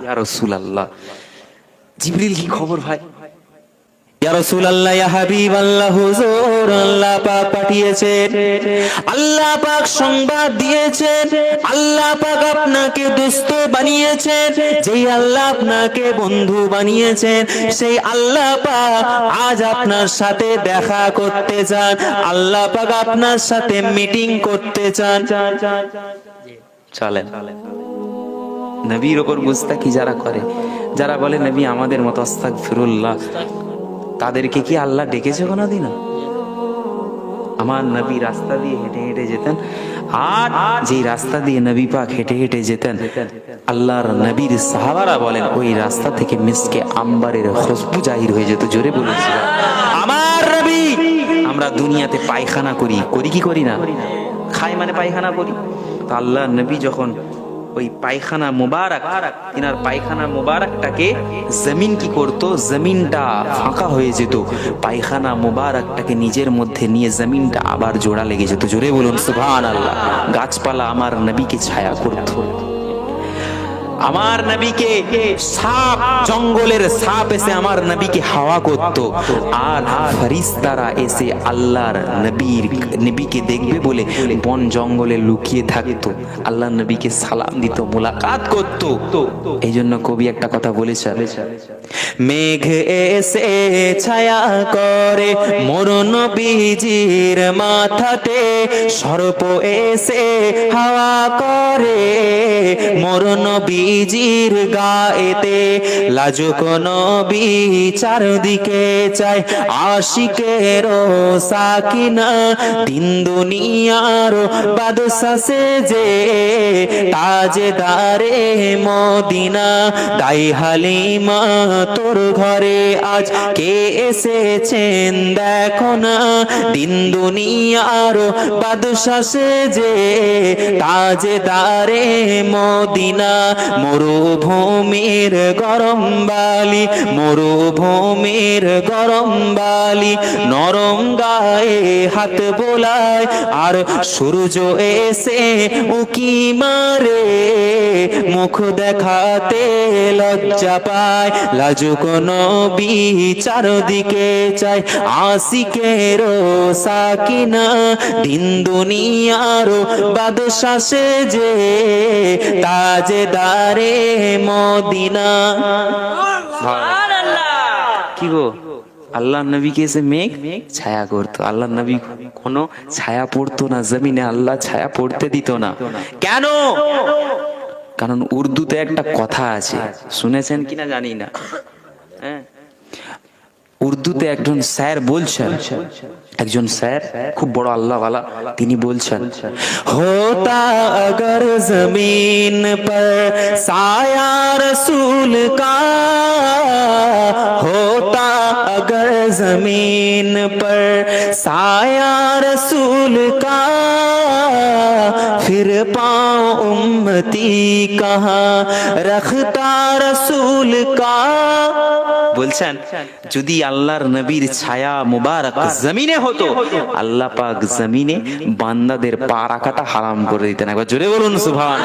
ইয়া রাসূলুল্লাহ, জিবরিল কি খবর ভাই? ইয়া রাসূলুল্লাহ, ইয়া হাবিবাল্লাহ, হুজুর আল্লাহ পাক পাঠিয়েছেন, আল্লাহ পাক সংবাদ দিয়েছেন, আল্লাহ পাক আপনাকে দোস্ত বানিয়েছেন। যেই আল্লাহ আপনাকে বন্ধু বানিয়েছেন, সেই আল্লাহ পাক আজ আপনার সাথে দেখা করতে চান, আল্লাহ পাক আপনার সাথে মিটিং করতে চান। চলেন। নবীর ওপর মুস্তাকি যারা করে, যারা বলে নবী আমাদের মতো, আস্তাগফিরুল্লাহ, তাদেরকে কি আল্লাহ ডেকেছে কোনোদিনও? আমার নবী রাস্তা দিয়ে হেঁটে হেঁটে যেতেন, আর যেই রাস্তা দিয়ে নবী পাক হেঁটে হেঁটে যেতেন, আল্লাহর নবীর সাহাবারা বলেন ওই রাস্তা থেকে মিসকে আম্বারের খুশবু জাহির হয়ে যেত। জোরে বলেছি আমার নবী। আমরা দুনিয়াতে পায়খানা করি, করি কি করি না? খাই মানে পায়খানা করি। তো আল্লাহর নবী যখন ওই পায়খানা মুবারক, তিনার পায়খানা মুবারকটাকে জমিন কি করত, জমিনটা ফাঁকা হয়ে যেত, পায়খানা মুবারকটাকে নিজের মধ্যে নিয়ে জমিনটা আবার জোড়া লেগে যেত। জোরে বলুন সুবহানাল্লাহ। গাছপালা আমার নবীকে ছায়া করত, আমার নবীকে সাপ, জঙ্গলের সাপ এসে আমার নবীকে হাওয়া করত, আর ফেরেশতারা এসে আল্লাহর নবীকে দেখবে বলে বন জঙ্গলে লুকিয়ে থাকতো, আল্লাহর নবীকে সালাম দিত, মুলাকাত করত। এই জন্য কবি একটা কথা বলেছে, মেঘ এসে ছায়া করে মোর নবীজির মাথাতে, সর্প এসে হাওয়া করে মোর নবীজির গায়েতে, লাজুক নবী চারদিকে চায় আশিকের সাকিনা, দিন দুনিয়ার বাদশা সেজে তাজদারে মদিনা। তাই হালিমা তোর ঘরে আজ কে এসেছেন দেখো না, দিন দুনিয়ার বাদশা সেজে তাজদারে মদিনা। মরুভূমির গরম বালি, মরুভূমির গরম বালি, নরম গায়ে হাত বোলায়, আর সূর্য এসে উকি মারে, মুখ দেখাতে লজ্জা পায়, লাজুক নবী চারদিকে চায় আশিকের সাকিনা, দিন দুনিয়ার বাদশা সেজে তাজদারে মদিনা। কি গো, আল্লাহ নবীকে এসে মেঘ ছায়া করতো, আল্লাহ নবী কোনো ছায়া পড়তো না জমিনে, আল্লাহ ছায়া পড়তে দিত না। কেন? কারণ উর্দুতে একটা কথা আছে, শুনেছেন কিনা জানি না, হ্যাঁ, উর্দুতে একজন স্যার বলছেন, একজন স্যার খুব বড় আল্লাহওয়ালা, তিনি বলছেন, হোতা अगर जमीन पर साया रसूल का, होता अगर जमीन पर साया रसूल का, फिर पाँव उम्मती कहाँ रखता रसूल का। বলছেন যদি আল্লাহর নবীর ছায়া মুবারক জমিনে হতো, আল্লাহ পাক জমিনে বান্দাদের পা রাখাটা হারাম করে দিতেন। একবার জোরে বলুন সুবহান।